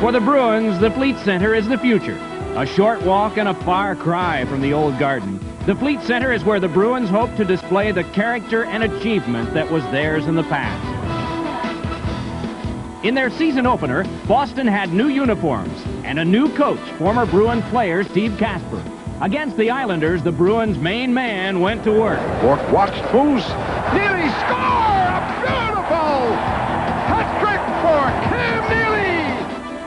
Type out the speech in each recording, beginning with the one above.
For the Bruins, the Fleet Center is the future. A short walk and a far cry from the old garden. The Fleet Center is where the Bruins hope to display the character and achievement that was theirs in the past. In their season opener, Boston had new uniforms and a new coach, former Bruin player Steve Casper. Against the Islanders, the Bruins' main man went to work. Bork watched Foose. Neely score! A beautiful hat trick for Cam Neely!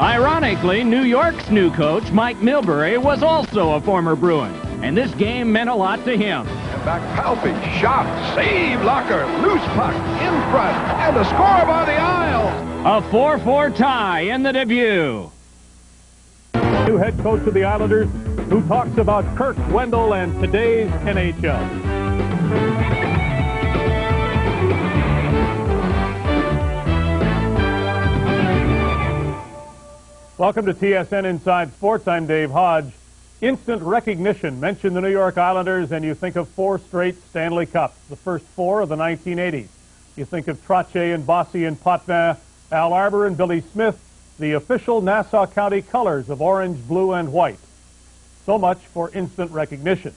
Ironically, New York's new coach, Mike Milbury, was also a former Bruin, and this game meant a lot to him. And back Palpy, shot, save, Locker, loose puck, in front, and a score by the aisle. A 4-4 tie in the debut. New head coach of the Islanders, who talks about Kirk, Wendel, and today's NHL. Welcome to TSN Inside Sports. I'm Dave Hodge. Instant recognition. Mention the New York Islanders and you think of 4 straight Stanley Cups, the first 4 of the 1980s. You think of Trottier and Bossy and Potvin, Al Arbour and Billy Smith, the official Nassau County colors of orange, blue, and white. So much for instant recognition.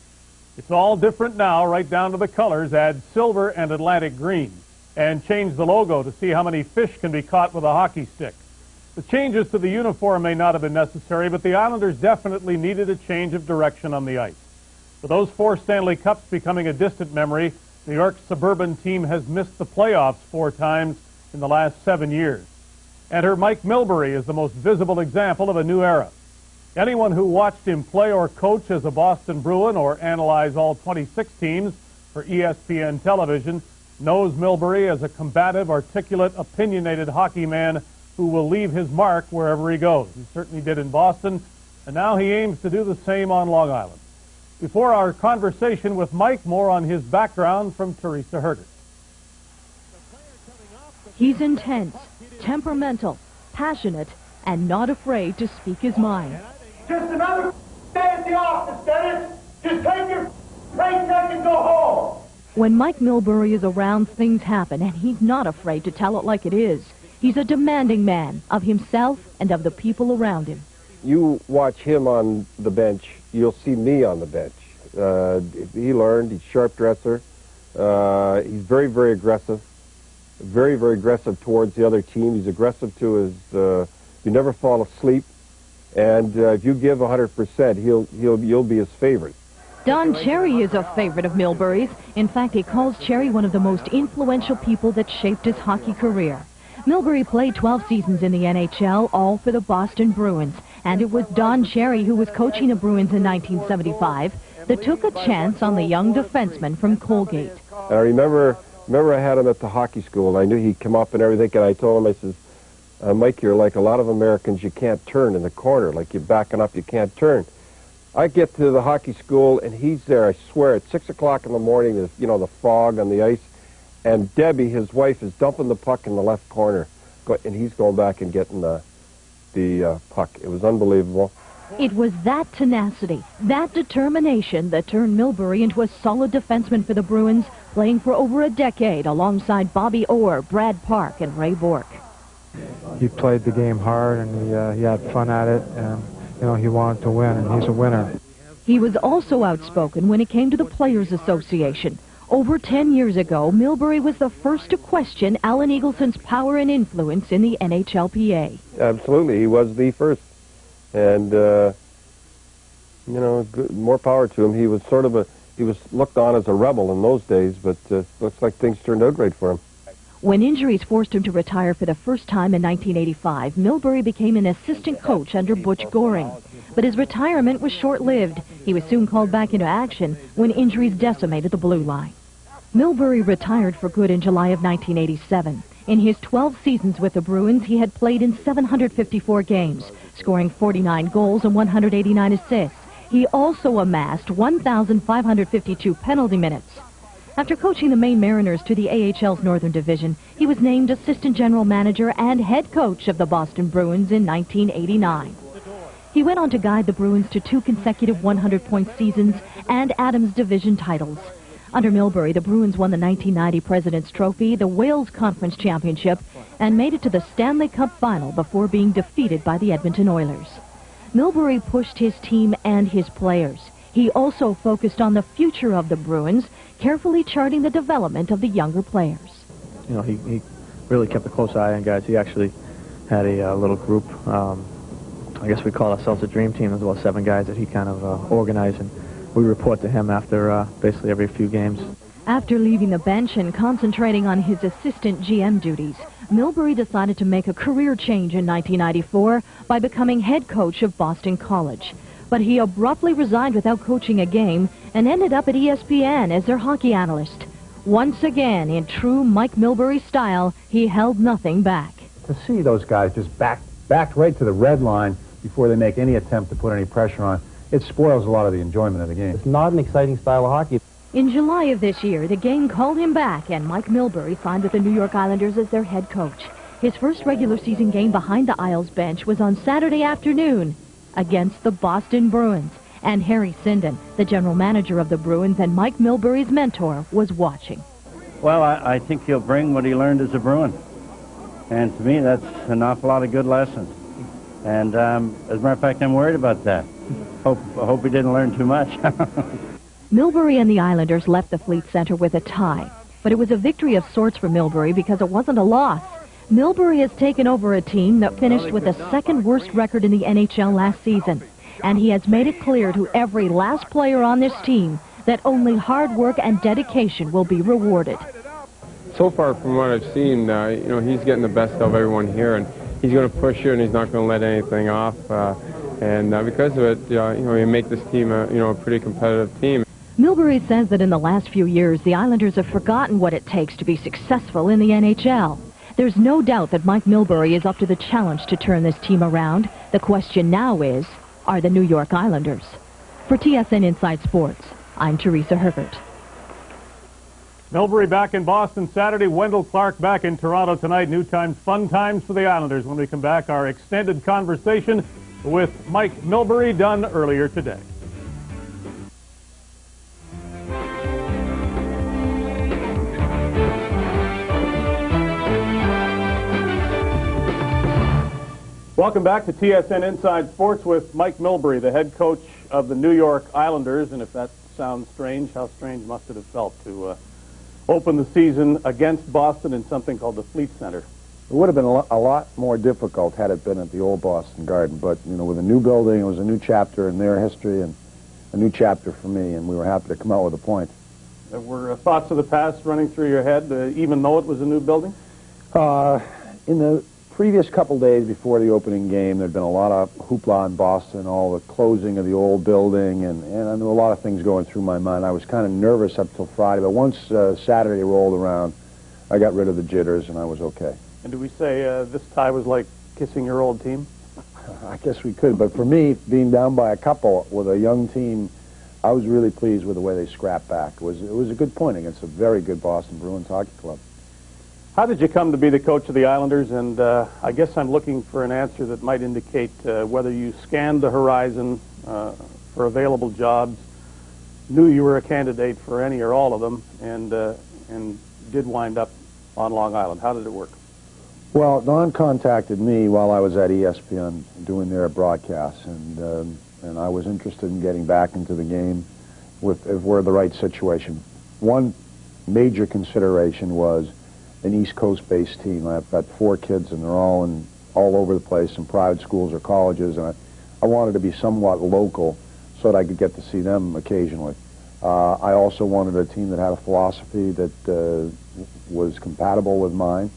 It's all different now, right down to the colors. Add silver and Atlantic green. And change the logo to see how many fish can be caught with a hockey stick. The changes to the uniform may not have been necessary, but the Islanders definitely needed a change of direction on the ice. With those 4 Stanley Cups becoming a distant memory, New York's suburban team has missed the playoffs 4 times in the last 7 years. Enter Mike Milbury is the most visible example of a new era. Anyone who watched him play or coach as a Boston Bruin or analyze all 26 teams for ESPN television knows Milbury as a combative, articulate, opinionated hockey man who will leave his mark wherever he goes. He certainly did in Boston, and now he aims to do the same on Long Island. Before our conversation with Mike, more on his background from Teresa Herter. He's intense, temperamental, passionate, and not afraid to speak his mind. Just another day at the office, Dennis. Just take your paycheck and go home. When Mike Milbury is around, things happen, and he's not afraid to tell it like it is. He's a demanding man of himself and of the people around him. You watch him on the bench, you'll see me on the bench. He learned, he's a sharp dresser. He's very, very aggressive. Very, very aggressive towards the other team. He's aggressive to his, you never fall asleep. And if you give 100%, you'll be his favorite. Don Cherry is a favorite of Milbury's. In fact, he calls Cherry one of the most influential people that shaped his hockey career. Milbury played 12 seasons in the NHL, all for the Boston Bruins. And it was Don Cherry, who was coaching the Bruins in 1975, that took a chance on the young defenseman from Colgate. And I remember I had him at the hockey school, and I knew he'd come up and everything, and I told him, I says, Mike, you're like a lot of Americans, you can't turn in the corner. Like you're backing up, you can't turn. I get to the hockey school, and he's there, I swear, at 6 o'clock in the morning, there's, you know, the fog on the ice. And Debbie, his wife, is dumping the puck in the left corner, and he's going back and getting the puck. It was unbelievable. It was that tenacity, that determination that turned Milbury into a solid defenseman for the Bruins, playing for over a decade alongside Bobby Orr, Brad Park, and Ray Bourque. He played the game hard, and he had fun at it, and you know, he wanted to win, and he's a winner. He was also outspoken when it came to the Players Association. Over 10 years ago, Milbury was the first to question Alan Eagleson's power and influence in the NHLPA. Absolutely, he was the first. And, you know, more power to him. He was he was looked on as a rebel in those days, but looks like things turned out great for him. When injuries forced him to retire for the first time in 1985, Milbury became an assistant coach under Butch Goring. But his retirement was short-lived. He was soon called back into action when injuries decimated the blue line. Milbury retired for good in July of 1987. In his 12 seasons with the Bruins, he had played in 754 games, scoring 49 goals and 189 assists. He also amassed 1,552 penalty minutes. After coaching the Maine Mariners to the AHL's Northern Division, he was named assistant general manager and head coach of the Boston Bruins in 1989. He went on to guide the Bruins to 2 consecutive 100-point seasons and Adams Division titles. Under Milbury, the Bruins won the 1990 President's Trophy, the Wales Conference Championship, and made it to the Stanley Cup Final before being defeated by the Edmonton Oilers. Milbury pushed his team and his players. He also focused on the future of the Bruins, carefully charting the development of the younger players. You know, he really kept a close eye on guys. He actually had a little group. I guess we call ourselves a dream team. There's about 7 guys that he kind of organized, and we report to him after basically every few games. After leaving the bench and concentrating on his assistant GM duties, Milbury decided to make a career change in 1994 by becoming head coach of Boston College. But he abruptly resigned without coaching a game and ended up at ESPN as their hockey analyst. Once again, in true Mike Milbury style, he held nothing back. To see those guys just backed right to the red line before they make any attempt to put any pressure on, it spoils a lot of the enjoyment of the game. It's not an exciting style of hockey. In July of this year, the game called him back, and Mike Milbury signed with the New York Islanders as their head coach. His first regular season game behind the Isles bench was on Saturday afternoon against the Boston Bruins. And Harry Sinden, the general manager of the Bruins and Mike Milbury's mentor, was watching. Well, I think he'll bring what he learned as a Bruin. And to me, that's an awful lot of good lessons. And as a matter of fact, I'm worried about that. I hope he didn't learn too much. Milbury and the Islanders left the Fleet Center with a tie. But it was a victory of sorts for Milbury because it wasn't a loss. Milbury has taken over a team that finished with the second worst record in the NHL last season. And he has made it clear to every last player on this team that only hard work and dedication will be rewarded. So far, from what I've seen, he's getting the best of everyone here, and he's going to push you, and he's not going to let anything off. And because of it, he make this team a pretty competitive team. Milbury says that in the last few years, the Islanders have forgotten what it takes to be successful in the NHL. There's no doubt that Mike Milbury is up to the challenge to turn this team around. The question now is, are the New York Islanders? For TSN Inside Sports, I'm Teresa Herbert. Milbury back in Boston Saturday. Wendel Clark back in Toronto tonight. New times, fun times for the Islanders. When we come back, our extended conversation with Mike Milbury done earlier today. Welcome back to TSN Inside Sports with Mike Milbury, the head coach of the New York Islanders. And if that sounds strange, how strange must it have felt to open the season against Boston in something called the Fleet Center? It would have been a lot more difficult had it been at the old Boston Garden. But, with a new building, it was a new chapter in their history and a new chapter for me, and we were happy to come out with a point. There were thoughts of the past running through your head, even though it was a new building? In the previous couple days before the opening game, there'd been a lot of hoopla in Boston, all the closing of the old building, and I knew a lot of things going through my mind. I was kind of nervous up till Friday, but once Saturday rolled around, I got rid of the jitters, and I was okay. And do we say this tie was like kissing your old team? I guess we could, but for me, being down by a couple with a young team, I was really pleased with the way they scrapped back. It was a good point against a very good Boston Bruins hockey club. How did you come to be the coach of the Islanders? And I guess I'm looking for an answer that might indicate whether you scanned the horizon for available jobs, knew you were a candidate for any or all of them, and did wind up on Long Island. How did it work? Well, Don contacted me while I was at ESPN doing their broadcasts, and I was interested in getting back into the game if we're the right situation. One major consideration was an East Coast-based team. I've got 4 kids, and they're all over the place in private schools or colleges, and I wanted to be somewhat local so that I could get to see them occasionally. I also wanted a team that had a philosophy that was compatible with mine.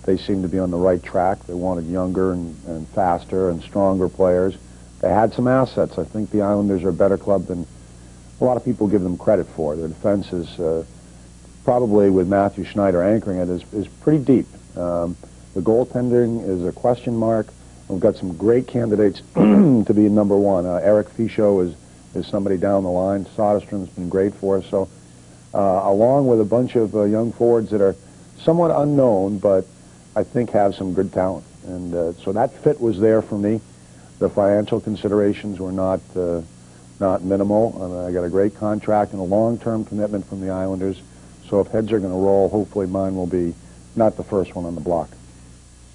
They seemed to be on the right track. They wanted younger and faster and stronger players. They had some assets. I think the Islanders are a better club than a lot of people give them credit for. Their defense is probably, with Matthew Schneider anchoring it, is pretty deep. The goaltending is a question mark. We've got some great candidates to be number one. Eric Fischel is somebody down the line. Soderstrom's been great for us. So along with a bunch of young forwards that are somewhat unknown, but I think have some good talent. And so that fit was there for me. The financial considerations were not not minimal. I got a great contract and a long-term commitment from the Islanders. So if heads are going to roll, hopefully mine will be not the first one on the block.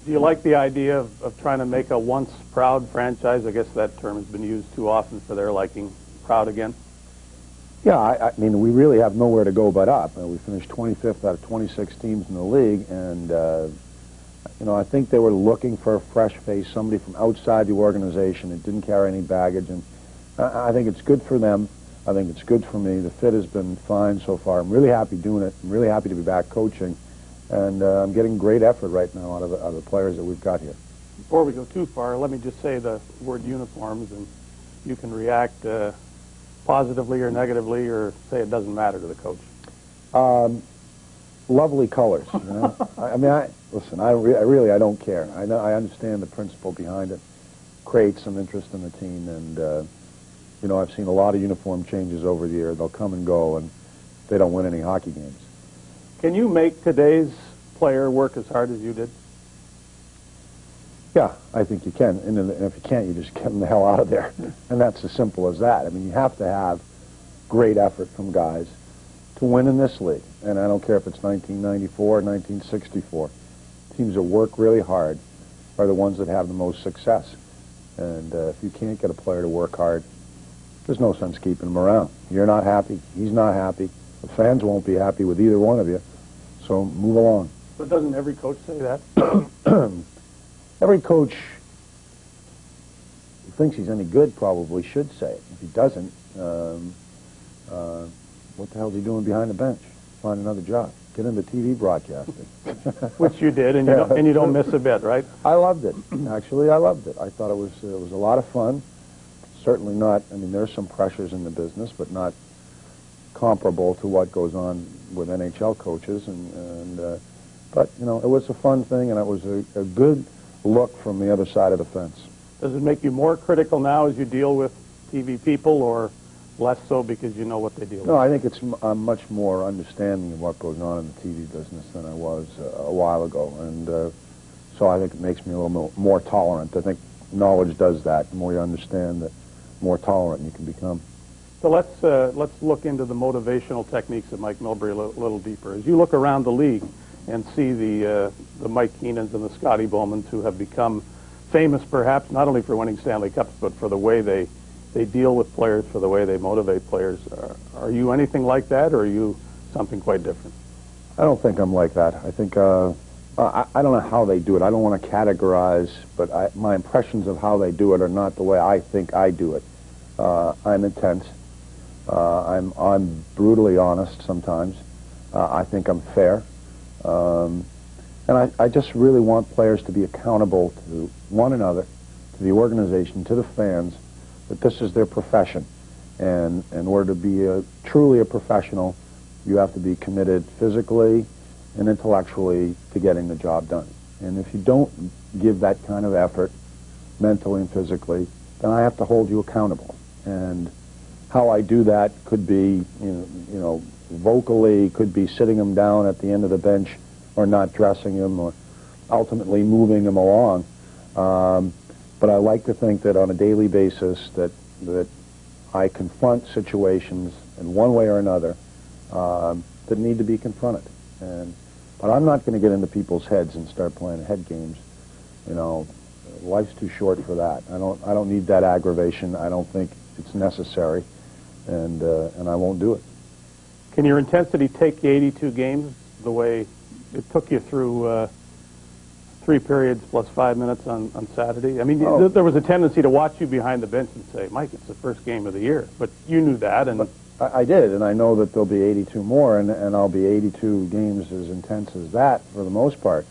Do you like the idea of trying to make a once proud franchise? I guess that term has been used too often for their liking. Proud again? Yeah, I mean, we really have nowhere to go but up. We finished 25th out of 26 teams in the league, and, you know, I think they were looking for a fresh face, somebody from outside the organization that didn't carry any baggage, and I think it's good for them. I think it's good for me. The fit has been fine so far. I'm really happy doing it. I'm really happy to be back coaching, and I'm getting great effort right now out of the players that we've got here. Before we go too far, let me just say the word uniforms, and you can react positively or negatively, or say it doesn't matter to the coach. Lovely colors. You know? I mean, listen. I really don't care. I understand the principle behind it. Creates some interest in the team, and you know, I've seen a lot of uniform changes over the year. They'll come and go, and they don't win any hockey games. Can you make today's player work as hard as you did? Yeah, I think you can. And if you can't, you just get them the hell out of there. And that's as simple as that. I mean, you have to have great effort from guys to win in this league. And I don't care if it's 1994 or 1964. Teams that work really hard are the ones that have the most success. And if you can't get a player to work hard, there's no sense keeping him around. You're not happy. He's not happy. The fans won't be happy with either one of you. So move along. But doesn't every coach say that? Every coach who thinks he's any good probably should say it. If he doesn't, what the hell is he doing behind the bench? Find another job. Get into TV broadcasting. Which you did, and you don't miss a bit, right? I loved it. Actually, I loved it. I thought it was a lot of fun. Certainly not. I mean, there's some pressures in the business, but not comparable to what goes on with NHL coaches. But you know, it was a fun thing, and it was a good look from the other side of the fence. Does it make you more critical now as you deal with TV people, or less so because you know what they deal with? No, I think I'm much more understanding of what goes on in the TV business than I was a while ago, and so I think it makes me a little more tolerant. I think knowledge does that. The more you understand, the more tolerant you can become. So let's look into the motivational techniques of Mike Milbury a little deeper. As you look around the league and see the Mike Keenans and the Scotty Bowmans, who have become famous perhaps not only for winning Stanley Cups, but for the way they deal with players, for the way they motivate players. Are you anything like that, or are you something quite different? I don't think I'm like that. I think I don't know how they do it. I don't want to categorize, but my impressions of how they do it are not the way I think I do it. I'm intense. I'm brutally honest sometimes. I think I'm fair. And I just really want players to be accountable to one another, to the organization, to the fans, that this is their profession. And in order to be truly a professional, you have to be committed physically and intellectually to getting the job done. And if you don't give that kind of effort, mentally and physically, then I have to hold you accountable. And how I do that could be, you know, vocally, could be sitting him down at the end of the bench, or not dressing him, or ultimately moving him along. But I like to think that on a daily basis that I confront situations in one way or another that need to be confronted. But I'm not going to get into people's heads and start playing head games. You know, life's too short for that. I don't need that aggravation. I don't think it's necessary, and I won't do it. Can your intensity take the 82 games the way it took you through 3 periods plus 5 minutes on Saturday? I mean, there was a tendency to watch you behind the bench and say, Mike, it's the first game of the year. But you knew that. And I did, and I know that there'll be 82 more, and I'll be 82 games as intense as that for the most part.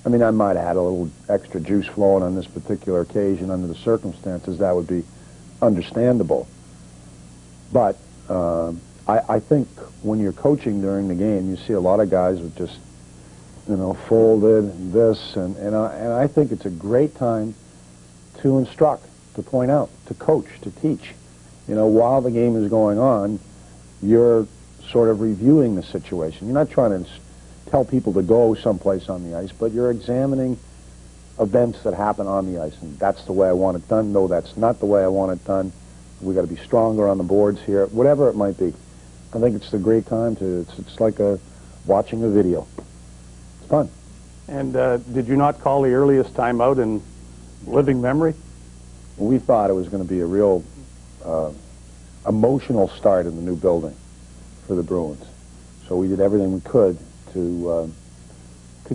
I mean, I might have had a little extra juice flowing on this particular occasion under the circumstances. That would be understandable. But I think when you're coaching during the game, you see a lot of guys with just, you know, folded this, and I think it's a great time to instruct, to point out, to coach, to teach. You know, while the game is going on, you're sort of reviewing the situation. You're not trying to tell people to go someplace on the ice, but you're examining events that happen on the ice, and that's the way I want it done. No, that's not the way I want it done. We got to be stronger on the boards here. Whatever it might be, I think it's a great time to. It's like watching a video. It's fun. And did you not call the earliest timeout in living memory? We thought it was going to be a real emotional start in the new building for the Bruins, so we did everything we could to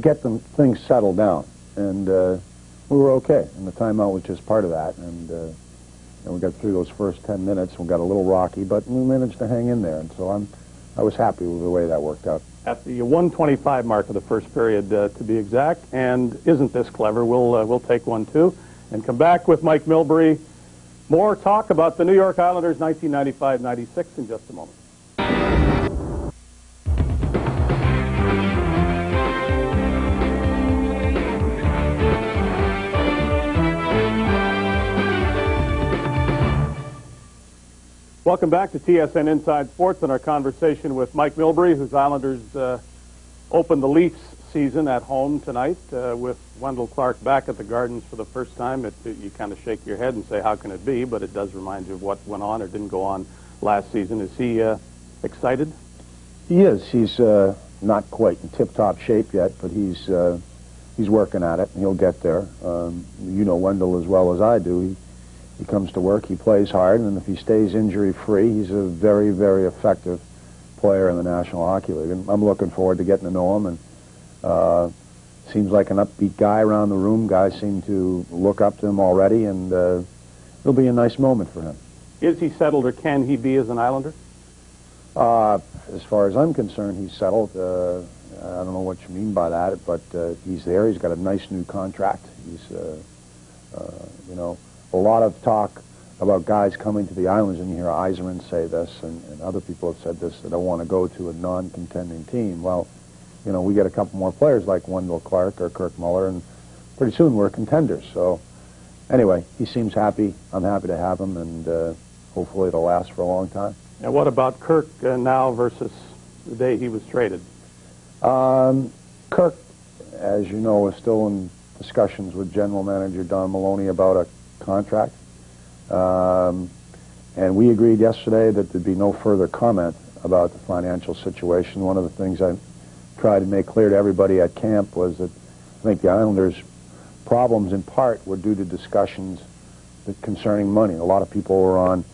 get things settled down, and we were okay. And the timeout was just part of that, and we got through those first 10 minutes. We got a little rocky, but we managed to hang in there, and so I was happy with the way that worked out. At the 1:25 mark of the first period, to be exact, and isn't this clever? We'll take one too, and come back with Mike Milbury. More talk about the New York Islanders 1995-96 in just a moment. Welcome back to TSN Inside Sports and our conversation with Mike Milbury, whose Islanders opened the Leafs season at home tonight with Wendel Clark back at the Gardens for the first time. You kind of shake your head and say, how can it be? But it does remind you of what went on or didn't go on last season. Is he excited? He is. He's not quite in tip-top shape yet, but he's working at it, and he'll get there. You know Wendel as well as I do. He comes to work, he plays hard, and if he stays injury-free, he's a very, very effective player in the National Hockey League. And I'm looking forward to getting to know him, and seems like an upbeat guy around the room. Guys seem to look up to him already, and it'll be a nice moment for him. Is he settled, or can he be as an Islander? As far as I'm concerned, he's settled. I don't know what you mean by that, but he's there. He's got a nice new contract. He's, you know, a lot of talk about guys coming to the Islanders, and you hear Yzerman say this, and other people have said this, that I want to go to a non-contending team. Well, you know, we get a couple more players like Wendel Clark or Kirk Muller, and pretty soon we're contenders. So, anyway, he seems happy. I'm happy to have him, and hopefully it'll last for a long time. Now, what about Kirk now versus the day he was traded? Kirk, as you know, is still in discussions with General Manager Don Maloney about a contract. And we agreed yesterday that there'd be no further comment about the financial situation. One of the things I tried to make clear to everybody at camp was that I think the Islanders' problems in part were due to discussions concerning money. A lot of people were on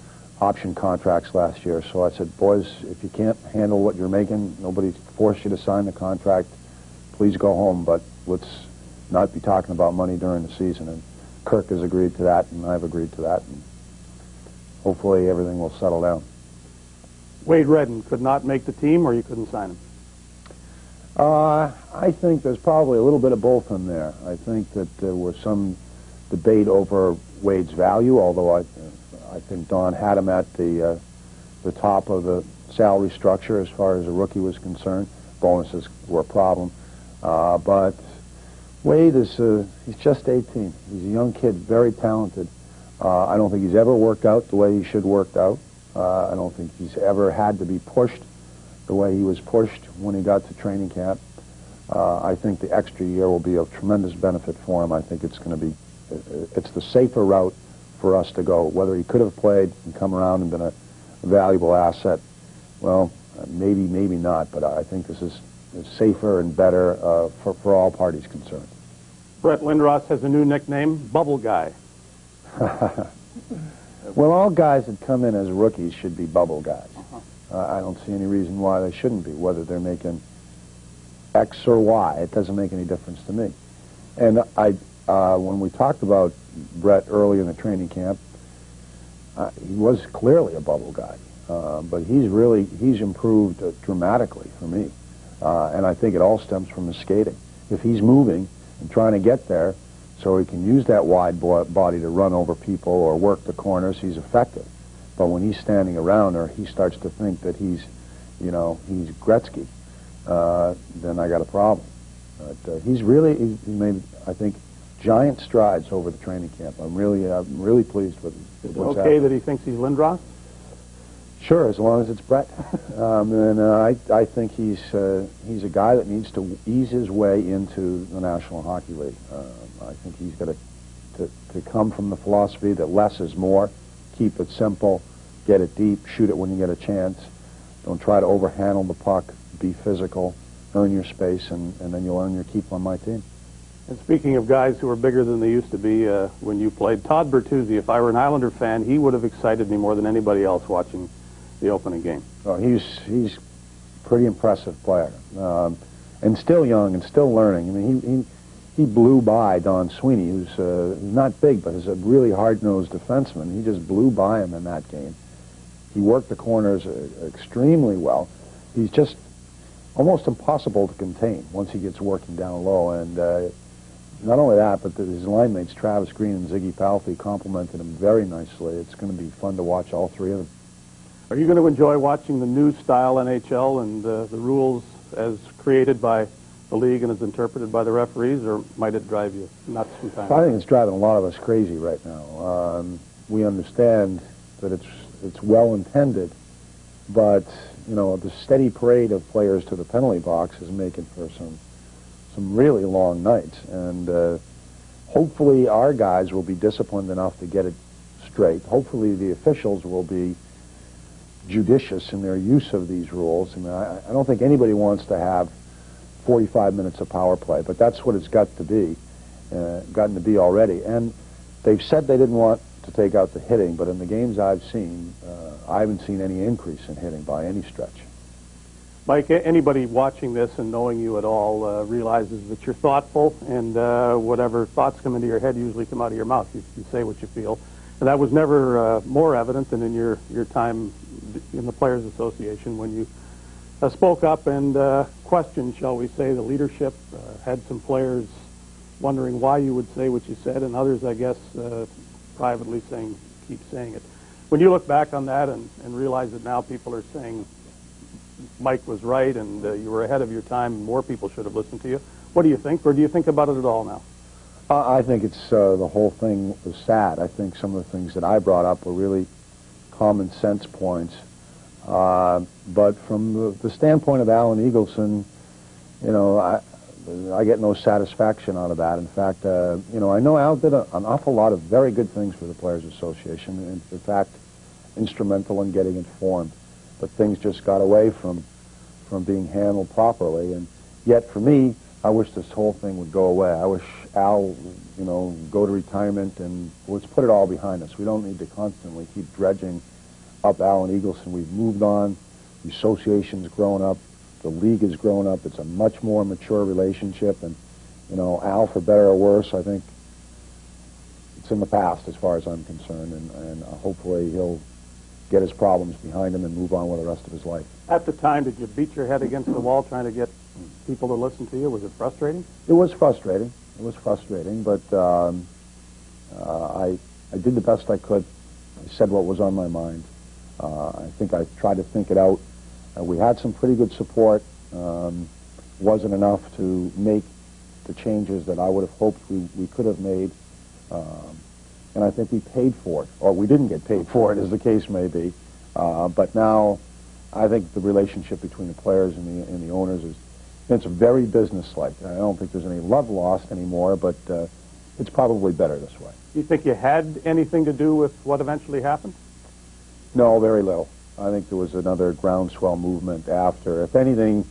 option contracts last year, so I said, boys, if you can't handle what you're making, nobody forced you to sign the contract, please go home, but let's not be talking about money during the season. And Kirk has agreed to that, and I've agreed to that, and hopefully everything will settle down. Wade Redden could not make the team, or you couldn't sign him? I think there's probably a little bit of both in there. I think that there was some debate over Wade's value, although I think Don had him at the top of the salary structure as far as a rookie was concerned. Bonuses were a problem, but Wade is he's just 18. He's a young kid, very talented. I don't think he's ever worked out the way he should worked out. I don't think he's ever had to be pushed the way he was pushed when he got to training camp. I think the extra year will be of tremendous benefit for him. I think it's going to be, it's the safer route for us to go. Whether he could have played and come around and been a valuable asset, well, maybe, maybe not, but I think this is safer and better for all parties concerned. Brett Lindros has a new nickname, Bubble Guy. Well, all guys that come in as rookies should be bubble guys. I don't see any reason why they shouldn't be, whether they're making X or Y. It doesn't make any difference to me. And when we talked about Brett early in the training camp, he was clearly a bubble guy. But he's improved dramatically for me. And I think it all stems from his skating. If he's moving and trying to get there so he can use that wide body to run over people or work the corners, he's effective. But when he's standing around or he starts to think that he's Gretzky, then I got a problem. But he's made, I think, giant strides over the training camp. I'm really pleased with what's okay happening. That he thinks he's Lindros? Sure, as long as it's Brett. I think he's a guy that needs to ease his way into the National Hockey League. I think he's got to come from the philosophy that less is more, keep it simple, get it deep, shoot it when you get a chance. Don't try to overhandle the puck, be physical, earn your space, and then you'll earn your keep on my team. And speaking of guys who are bigger than they used to be when you played, Todd Bertuzzi, if I were an Islander fan, he would have excited me more than anybody else watching the opening game. Oh, he's a pretty impressive player, and still young and still learning. I mean, he blew by Don Sweeney, who's not big, but is a really hard-nosed defenseman. He just blew by him in that game. He worked the corners extremely well. He's just almost impossible to contain once he gets working down low. And not only that, but his line mates, Travis Green and Ziggy Palffy, complimented him very nicely. It's going to be fun to watch all three of them. Are you going to enjoy watching the new style NHL and the rules as created by the league and as interpreted by the referees, or might it drive you nuts sometimes? I think it's driving a lot of us crazy right now. We understand that it's well intended, but you know, the steady parade of players to the penalty box is making for some really long nights, and hopefully our guys will be disciplined enough to get it straight. Hopefully the officials will be judicious in their use of these rules. I mean, I don't think anybody wants to have 45 minutes of power play, but that's what it's got to be, gotten to be already. And they've said they didn't want to take out the hitting, but in the games I've seen, I haven't seen any increase in hitting by any stretch. Mike, anybody watching this and knowing you at all realizes that you're thoughtful, and whatever thoughts come into your head usually come out of your mouth. You say what you feel. And that was never more evident than in your time in the Players Association when you spoke up and questioned, shall we say, the leadership, had some players wondering why you would say what you said, and others, I guess, privately saying, keep saying it. When you look back on that and realize that now people are saying Mike was right and you were ahead of your time and more people should have listened to you, what do you think, or do you think about it at all now? I think it's the whole thing was sad. I think some of the things that I brought up were really common sense points. But from the standpoint of Alan Eagleson, you know, I get no satisfaction out of that. In fact, you know, I know Al did an awful lot of very good things for the Players Association, and in fact, instrumental in getting it formed. But things just got away from being handled properly. And yet, for me, I wish this whole thing would go away. I wish Al, you know, go to retirement and let's put it all behind us. We don't need to constantly keep dredging up Alan Eagleson. We've moved on. The association's grown up. The league has grown up. It's a much more mature relationship. And, you know, Al, for better or worse, I think it's in the past as far as I'm concerned. And hopefully he'll get his problems behind him and move on with the rest of his life. At the time, did you beat your head against the wall trying to get people to listen to you? Was it frustrating? It was frustrating. It was frustrating, but I did the best I could. I said what was on my mind. I think I tried to think it out. We had some pretty good support. Wasn't enough to make the changes that I would have hoped we could have made. And I think we paid for it, or we didn't get paid for it, as the case may be. But now, I think the relationship between the players and the owners it's very businesslike. I don't think there's any love lost anymore, but it's probably better this way. Do you think you had anything to do with what eventually happened? No, very little. I think there was another groundswell movement after. If anything,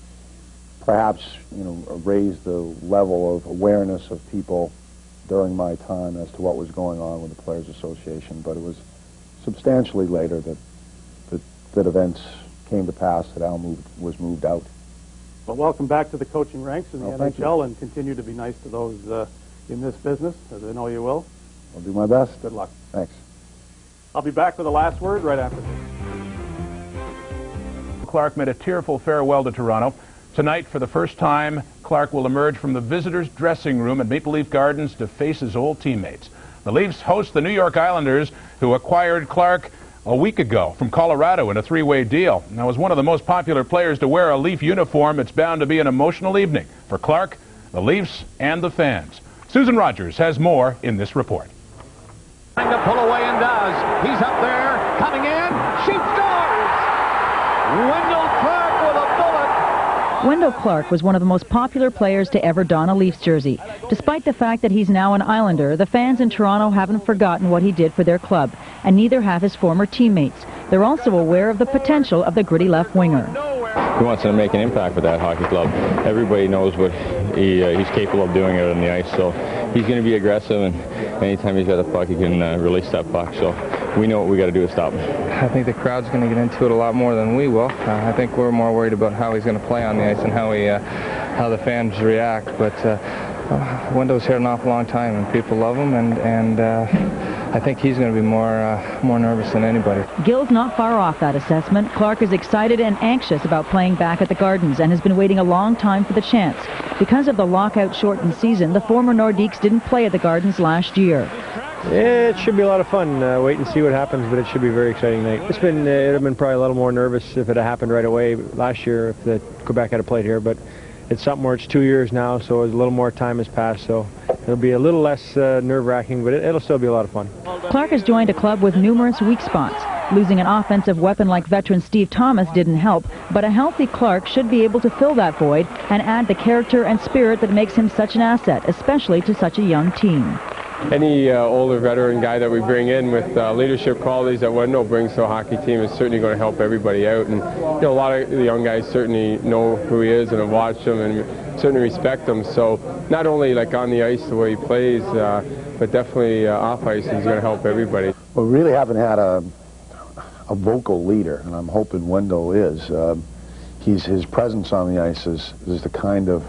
perhaps, you know, raised the level of awareness of people during my time as to what was going on with the Players Association, but it was substantially later that events came to pass that Al was moved out. Well, welcome back to the coaching ranks in the NHL, and continue to be nice to those in this business, as I know you will. I'll do my best. Good luck. Thanks. I'll be back with the last word right after this. Clark made a tearful farewell to Toronto. Tonight, for the first time, Clark will emerge from the visitors' dressing room at Maple Leaf Gardens to face his old teammates. The Leafs host the New York Islanders, who acquired Clark a week ago from Colorado in a three-way deal. Now, as one of the most popular players to wear a Leaf uniform, it's bound to be an emotional evening for Clark, the Leafs, and the fans. Susan Rogers has more in this report. Trying to pull away and does. He's up there, coming in, shoots, scores! Wendel Clark with a bullet Wendel Clark was one of the most popular players to ever don a Leafs jersey. Despite the fact that he's now an Islander, the fans in Toronto haven't forgotten what he did for their club, and neither have his former teammates. They're also aware of the potential of the gritty left winger. He wants to make an impact with that hockey club. Everybody knows what he's capable of doing out on the ice, so he's going to be aggressive, and anytime he's got the puck, he can release that puck. So we know what we got to do to stop him. I think the crowd's going to get into it a lot more than we will. I think we're more worried about how he's going to play on the ice and how the fans react. But Wendel's here an awful long time, and people love him, and I think he's going to be more nervous than anybody. Gill's not far off that assessment. Clark is excited and anxious about playing back at the Gardens and has been waiting a long time for the chance. Because of the lockout-shortened season, the former Nordiques didn't play at the Gardens last year. It should be a lot of fun. Wait and see what happens, but it should be a very exciting night. It would have been probably a little more nervous if it had happened right away last year, if the Quebec had played here, but it's something where it's 2 years now, so a little more time has passed, so it'll be a little less nerve-wracking, but it'll still be a lot of fun. Clark has joined a club with numerous weak spots. Losing an offensive weapon like veteran Steve Thomas didn't help, but a healthy Clark should be able to fill that void and add the character and spirit that makes him such an asset, especially to such a young team. Any older veteran guy that we bring in with leadership qualities that Wendel brings to a hockey team is certainly going to help everybody out. And a lot of the young guys certainly know who he is and have watched him and certainly respect him. So not only like on the ice the way he plays, but definitely off ice, he's going to help everybody. We really haven't had a vocal leader, and I'm hoping Wendel is. His presence on the ice is the kind of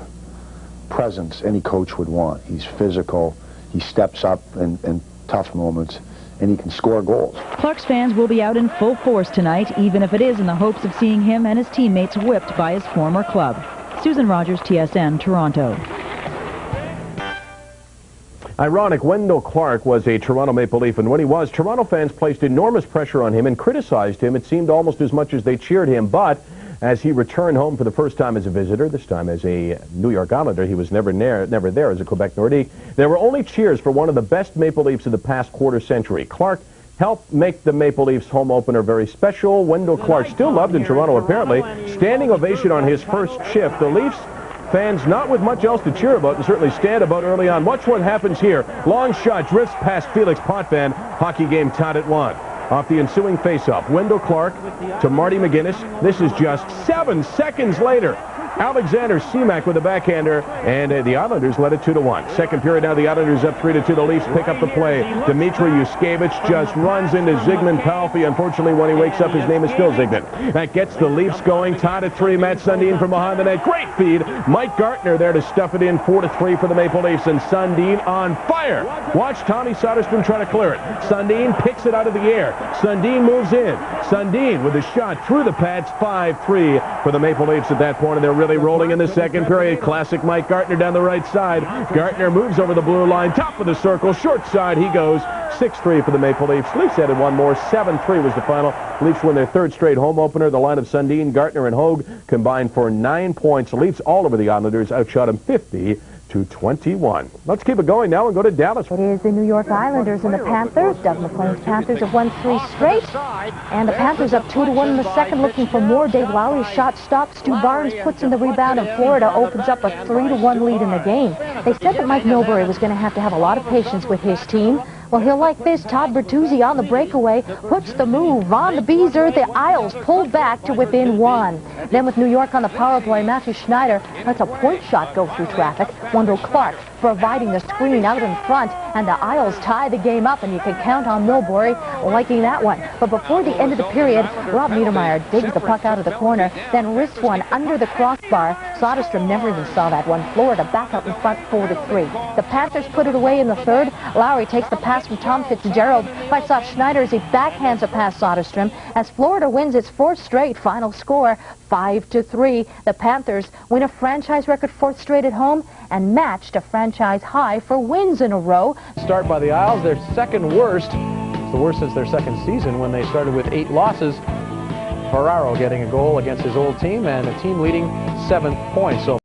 presence any coach would want. He's physical. He steps up in tough moments, and he can score goals. Clark's fans will be out in full force tonight, even if it is in the hopes of seeing him and his teammates whipped by his former club. Susan Rogers, TSN, Toronto. Ironic, Wendel Clark was a Toronto Maple Leaf, and when he was, Toronto fans placed enormous pressure on him and criticized him. It seemed almost as much as they cheered him, but as he returned home for the first time as a visitor, this time as a New York Islander, he was never there as a Quebec Nordique. There were only cheers for one of the best Maple Leafs of the past quarter century. Clark helped make the Maple Leafs home opener very special. Wendel Clark, still loved in Toronto apparently, standing ovation on his first shift. The Leafs fans not with much else to cheer about and certainly stand about early on. Watch what happens here. Long shot drifts past Felix Potvin. Hockey game tied at 1. Off the ensuing faceoff, Wendel Clark to Marty McGuinness. This is just 7 seconds later. Alexander Seamak with a backhander, and the Islanders led it 2-1. Second period now, the Islanders up 3-2. The Leafs pick up the play. Dmitry Yuskevich just runs into Zygmunt Palffy. Unfortunately, when he wakes up, his name is still Zygmunt. That gets the Leafs going. Tied at 3. Matt Sundin from behind the net. Great feed. Mike Gartner there to stuff it in. 4-3 for the Maple Leafs, and Sundin on fire. Watch Tommy Soderstrom try to clear it. Sundin picks it out of the air. Sundin moves in. Sundin with a shot through the pads. 5-3 for the Maple Leafs at that point, and they're really rolling in the second period. Classic Mike Gartner down the right side. Gartner moves over the blue line, top of the circle, short side he goes. 6-3 for the Maple Leafs. Leafs added one more. 7-3 was the final. Leafs win their third straight home opener. The line of Sundin, Gartner, and Hogue combined for 9 points. Leafs all over the Islanders, outshot them 50-21. Let's keep it going now and go to Dallas. It is the New York Islanders and the Panthers. Doug McLean's Panthers have won 3 straight. And the Panthers up 2-1 in the second, looking for more. Dave Lowry's shot stops. Stu Barnes puts in the rebound, and Florida opens up a 3-1 lead in the game. They said that Mike Milbury was going to have a lot of patience with his team. Well, he'll like this. Todd Bertuzzi on the breakaway puts the move on the Beezer. The Isles pulled back to within 1. Then with New York on the power play, Matthew Schneider lets a point shot go through traffic. Wendel Clark providing the screen out in front, and the Isles tie the game up, and you can count on Milbury liking that one. But before the end of the period, Rob Niedermeyer digs the puck out of the corner, then wrists one under the crossbar. Soderstrom never even saw that one. Florida back up in front 4-3. The Panthers put it away in the third. Lowry takes the pass from Tom Fitzgerald. Fights off Schneider as he backhands it past Soderstrom. As Florida wins its 4th straight, final score 5-3. The Panthers win a franchise record 4th straight at home and matched a franchise high for wins in a row. Start by the Isles, their second worst. It's the worst since their second season when they started with 8 losses. Ferraro getting a goal against his old team, and a team leading 7 points. So